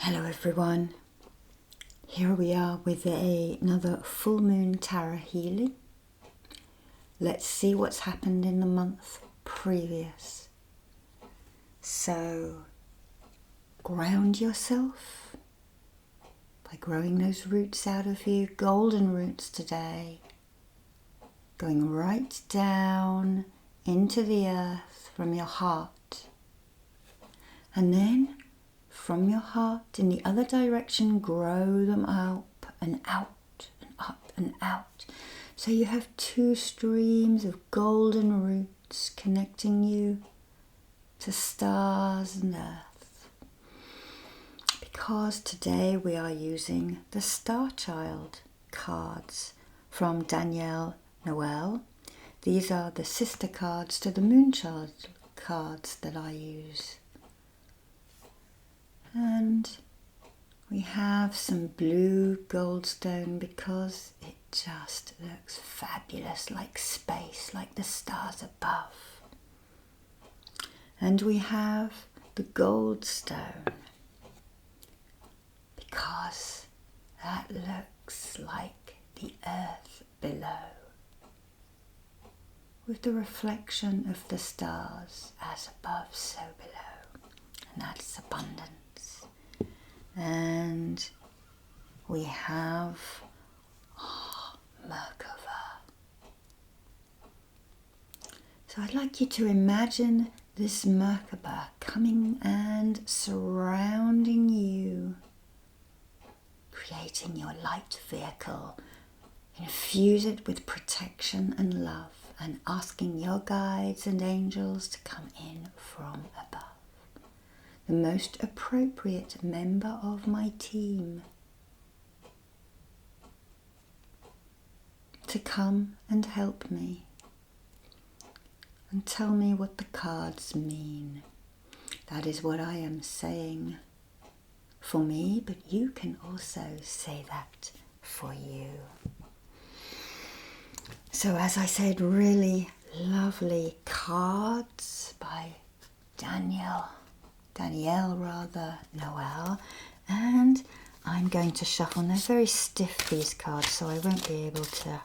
Hello everyone, here we are with another full moon tarot healing. Let's see what's happened in the month previous. So ground yourself by growing those roots out of you, golden roots today, going right down into the earth from your heart, and then from your heart in the other direction, grow them up and out and up and out. So you have two streams of golden roots connecting you to stars and earth. Because today we are using the Starchild cards from Daniel Noel. These are the sister cards to the Moonchild cards that I use. And we have some blue goldstone because it just looks fabulous, like space, like the stars above. And we have the goldstone because that looks like the earth below, with the reflection of the stars as above, so below. And that's abundance. And we have Merkaba. So I'd like you to imagine this Merkaba coming and surrounding you, creating your light vehicle. Infuse it with protection and love, and asking your guides and angels to come in from above. The most appropriate member of my team to come and help me and tell me what the cards mean. That is what I am saying for me, but you can also say that for you. So as I said, really lovely cards by Daniel Noel, and I'm going to shuffle. And they're very stiff, these cards, so I won't be able to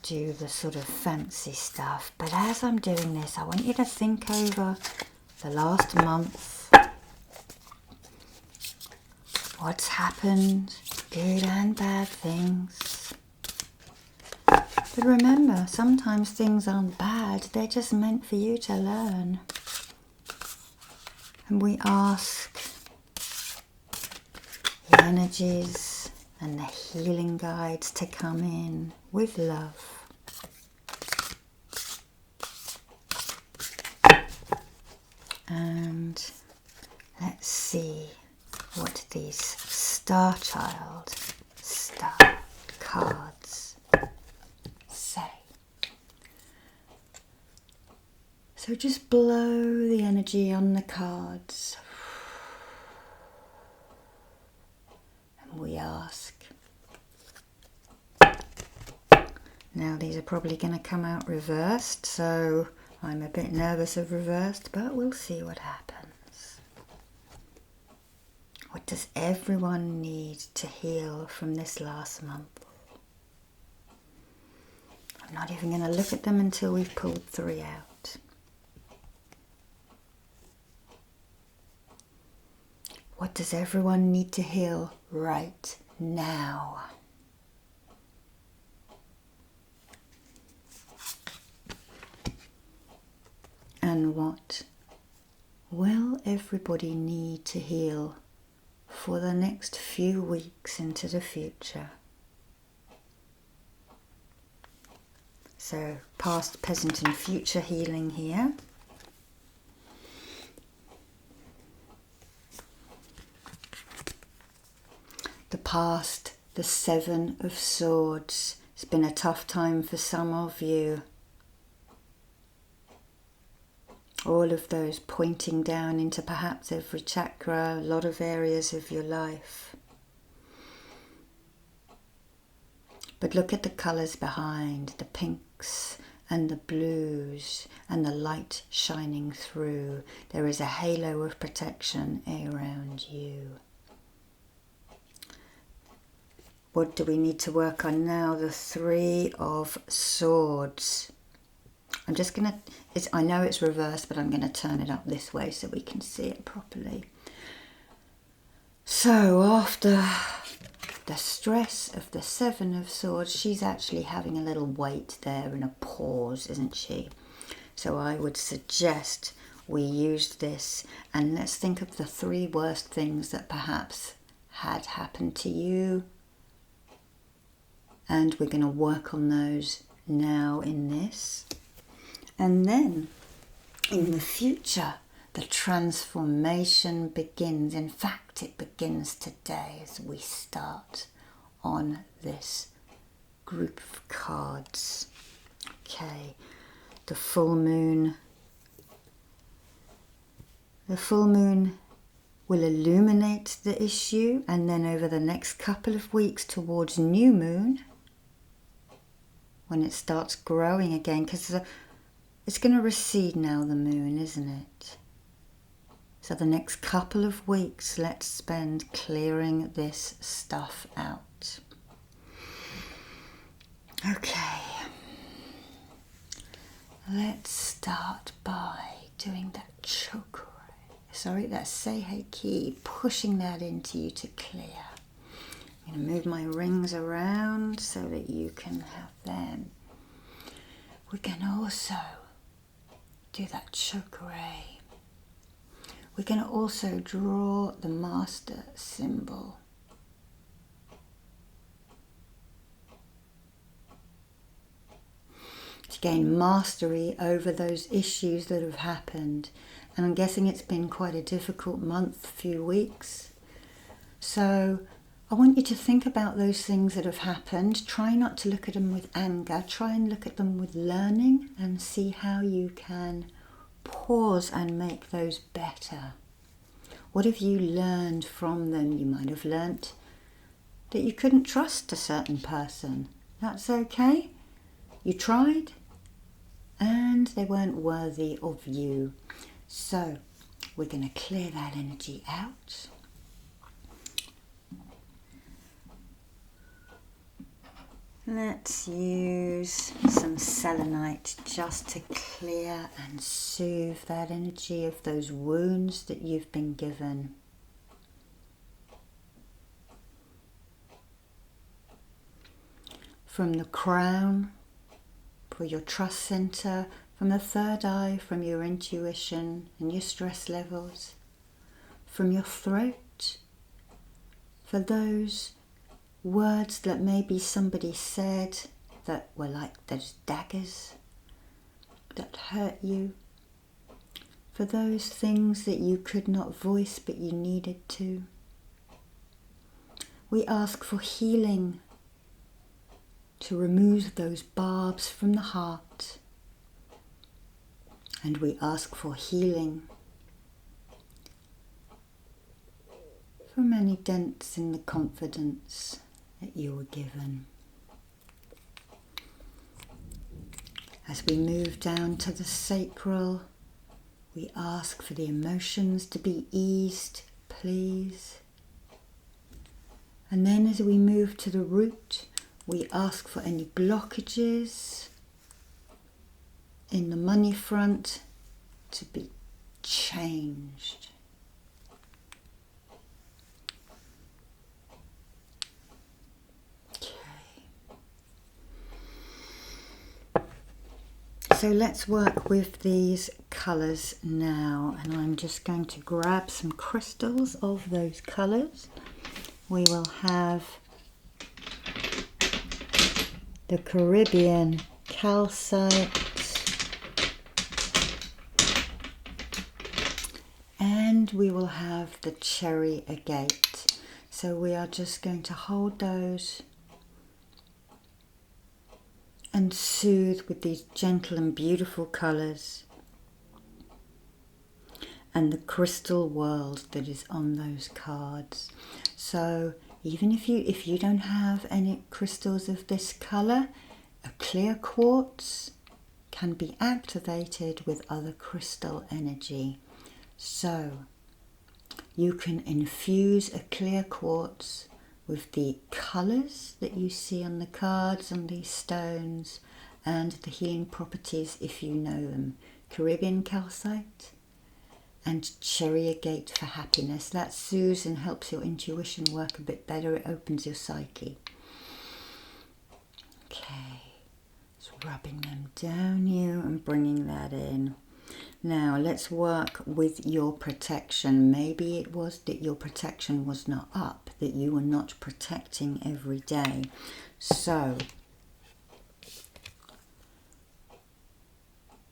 do the sort of fancy stuff. But as I'm doing this, I want you to think over the last month, what's happened, good and bad things. But remember, sometimes things aren't bad, they're just meant for you to learn. And we ask the energies and the healing guides to come in with love. And let's see what these Starchild star cards say. So just blow the energy on the cards. And we ask. Now these are probably going to come out reversed, so I'm a bit nervous of reversed, but we'll see what happens. What does everyone need to heal from this last month? I'm not even going to look at them until we've pulled 3 out. What does everyone need to heal right now? And what will everybody need to heal for the next few weeks into the future? So past, present and future healing here. The past, the 7 of Swords. It's been a tough time for some of you. All of those pointing down into perhaps every chakra, a lot of areas of your life. But look at the colours behind, the pinks and the blues and the light shining through. There is a halo of protection around you. What do we need to work on now? The Three of Swords. I'm just going to, I know it's reversed, but I'm going to turn it up this way so we can see it properly. So after the stress of the Seven of Swords, she's actually having a little wait there and a pause, isn't she? So I would suggest we use this and let's think of the 3 worst things that perhaps had happened to you. And we're going to work on those now in this. And then in the future, the transformation begins. In fact, it begins today as we start on this group of cards. Okay, the full moon. The full moon will illuminate the issue, and then over the next couple of weeks towards new moon, when it starts growing again, because it's going to recede now, the moon, isn't it? So the next couple of weeks, let's spend clearing this stuff out. Okay. Let's start by doing that chakra. Sorry, that Seihei, pushing that into you to clear. I'm going to move my rings around so that you can have them. We can also do that chakra. We're going to also draw the master symbol. To gain mastery over those issues that have happened. And I'm guessing it's been quite a difficult month, few weeks. So I want you to think about those things that have happened. Try not to look at them with anger. Try and look at them with learning and see how you can pause and make those better. What have you learned from them? You might have learnt that you couldn't trust a certain person. That's okay. You tried and they weren't worthy of you. So we're going to clear that energy out. Let's use some selenite just to clear and soothe that energy of those wounds that you've been given. From the crown, for your trust center, from the third eye, from your intuition and your stress levels, from your throat, for those words that maybe somebody said that were like those daggers that hurt you, for those things that you could not voice but you needed to. We ask for healing to remove those barbs from the heart. And we ask for healing from any dents in the confidence that you were given. As we move down to the sacral, we ask for the emotions to be eased, please. And then as we move to the root, we ask for any blockages in the money front to be changed. So let's work with these colours now, and I'm just going to grab some crystals of those colours. We will have the Caribbean calcite and we will have the cherry agate. So we are just going to hold those and soothe with these gentle and beautiful colours and the crystal world that is on those cards. So even if you don't have any crystals of this colour, a clear quartz can be activated with other crystal energy. So you can infuse a clear quartz with the colours that you see on the cards on these stones and the healing properties if you know them. Caribbean calcite and cherry agate for happiness. That soothes and helps your intuition work a bit better. It opens your psyche. Okay, just rubbing them down you and bringing that in. Now let's work with your protection. Maybe it was that your protection was not up, that you were not protecting every day. So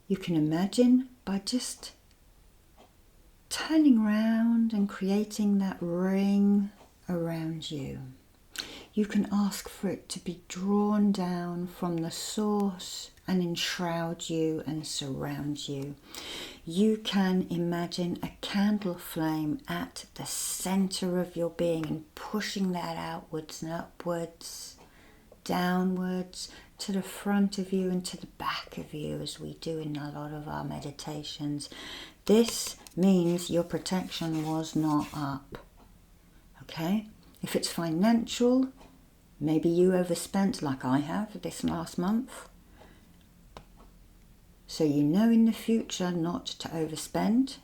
you can imagine by just turning around and creating that ring around you. You can ask for it to be drawn down from the source and enshroud you and surround you. You can imagine a candle flame at the center of your being and pushing that outwards and upwards, downwards, to the front of you and to the back of you, as we do in a lot of our meditations. This means your protection was not up. Okay? If it's financial, maybe you overspent like I have this last month. So you know in the future not to overspend.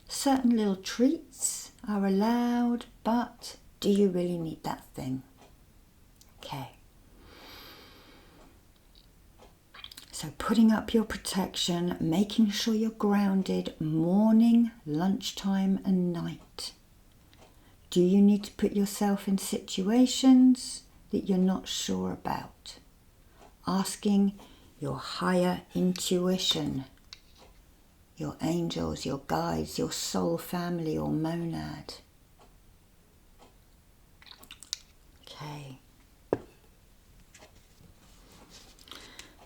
Certain little treats are allowed, but do you really need that thing? Okay. So putting up your protection, making sure you're grounded morning, lunchtime and night. Do you need to put yourself in situations that you're not sure about? Asking your higher intuition, your angels, your guides, your soul family or monad. Okay.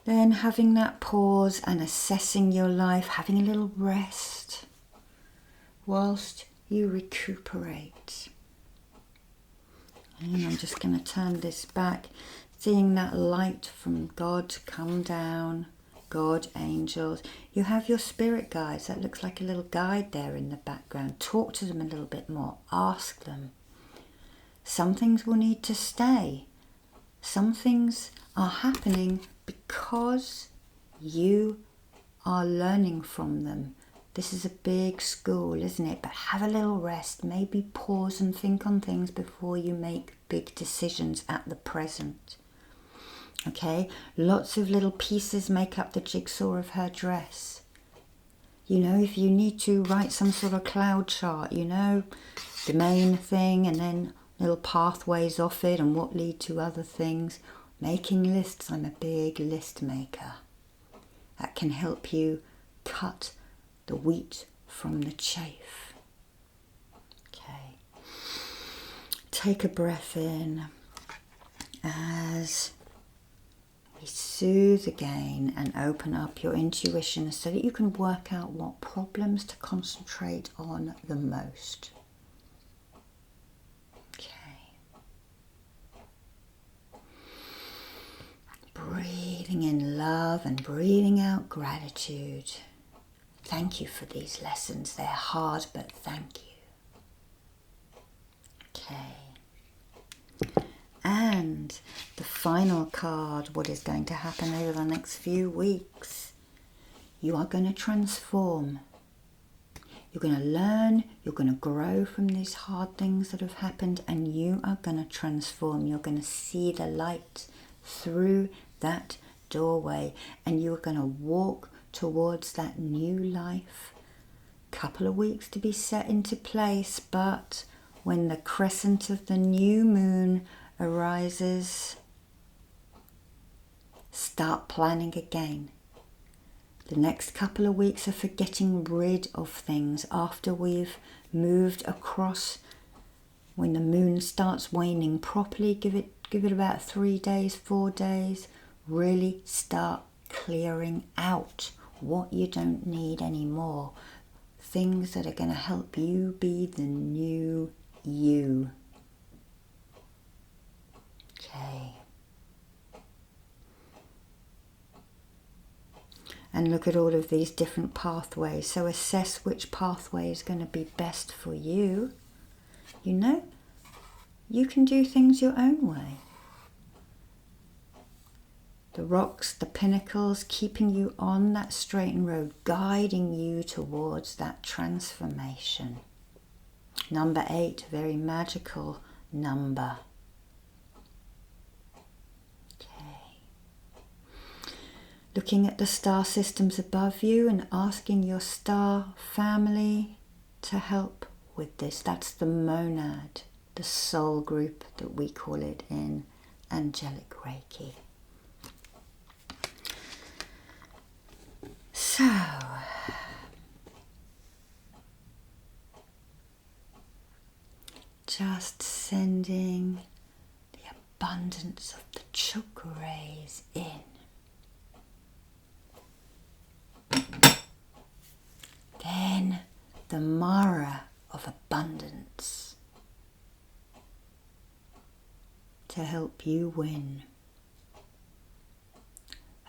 Then having that pause and assessing your life, having a little rest whilst you recuperate. And I'm just going to turn this back, seeing that light from God come down, God, angels. You have your spirit guides. That looks like a little guide there in the background. Talk to them a little bit more. Ask them. Some things will need to stay. Some things are happening because you are learning from them. This is a big school, isn't it? But have a little rest. Maybe pause and think on things before you make big decisions at the present. Okay? Lots of little pieces make up the jigsaw of her dress. You know, if you need to write some sort of cloud chart, you know, the main thing and then little pathways off it and what lead to other things. Making lists, I'm a big list maker. That can help you cut the wheat from the chaff. Okay. Take a breath in as we soothe again and open up your intuition so that you can work out what problems to concentrate on the most. Breathing in love and breathing out gratitude. Thank you for these lessons. They're hard, but thank you. Okay. And the final card, what is going to happen over the next few weeks. You are going to transform. You're going to learn, you're going to grow from these hard things that have happened, and you are going to transform. You're going to see the light through that doorway, and you're going to walk towards that new life. Couple of weeks to be set into place, but when the crescent of the new moon arises, start planning again. The next couple of weeks are for getting rid of things after we've moved across. When the moon starts waning properly, give it about 3 days, 4 days. Really start clearing out what you don't need anymore. Things that are going to help you be the new you. Okay. and look at all of these different pathways. So assess which pathway is going to be best for you. You know, you can do things your own way. The rocks, the pinnacles, keeping you on that straight road, guiding you towards that transformation. Number 8, very magical number. Looking at the star systems above you and asking your star family to help with this. That's the monad, the soul group that we call it in angelic Reiki. So, just sending the abundance of the chakra rays in. Then the Mara of abundance to help you win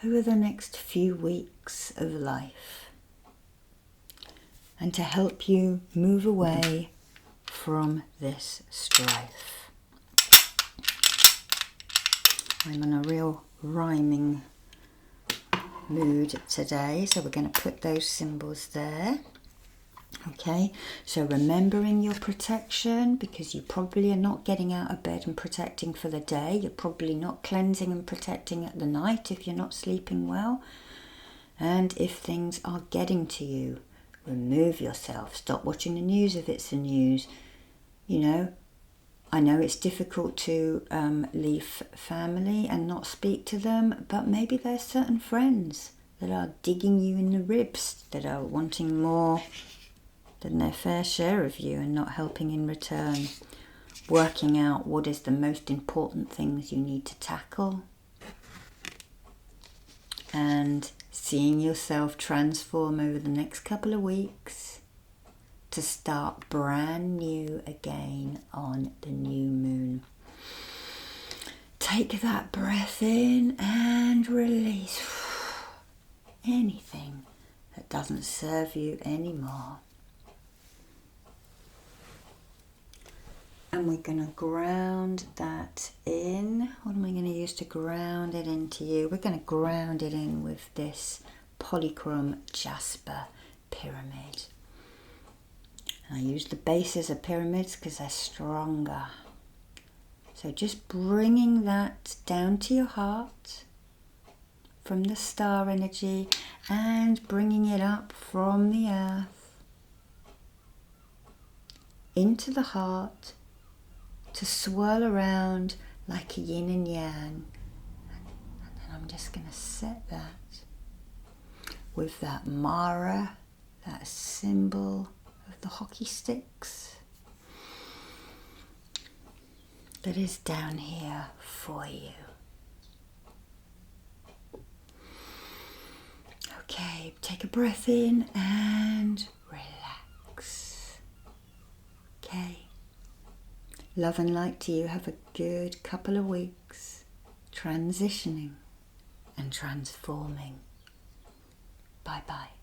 over the next few weeks of life and to help you move away from this strife. I'm in a real rhyming mood today, so we're going to put those symbols there. Okay, so remembering your protection, because you probably are not getting out of bed and protecting for the day. You're probably not cleansing and protecting at the night if you're not sleeping well. And if things are getting to you, remove yourself. Stop watching the news if it's the news. You know, I know it's difficult to leave family and not speak to them, but maybe there's certain friends that are digging you in the ribs, that are wanting more than their fair share of you and not helping in return. Working out what is the most important things you need to tackle and seeing yourself transform over the next couple of weeks to start brand new again on the new moon. Take that breath in and release anything that doesn't serve you anymore. And we're going to ground that in. What am I going to use to ground it into you? We're going to ground it in with this polychrome jasper pyramid. I use the bases of pyramids because they're stronger. So just bringing that down to your heart from the star energy and bringing it up from the earth into the heart to swirl around like a yin and yang. And then I'm just going to set that with that Mara, that symbol of the hockey sticks that is down here for you. Okay, take a breath in and relax. Okay. Love and light to you. Have a good couple of weeks transitioning and transforming. Bye-bye.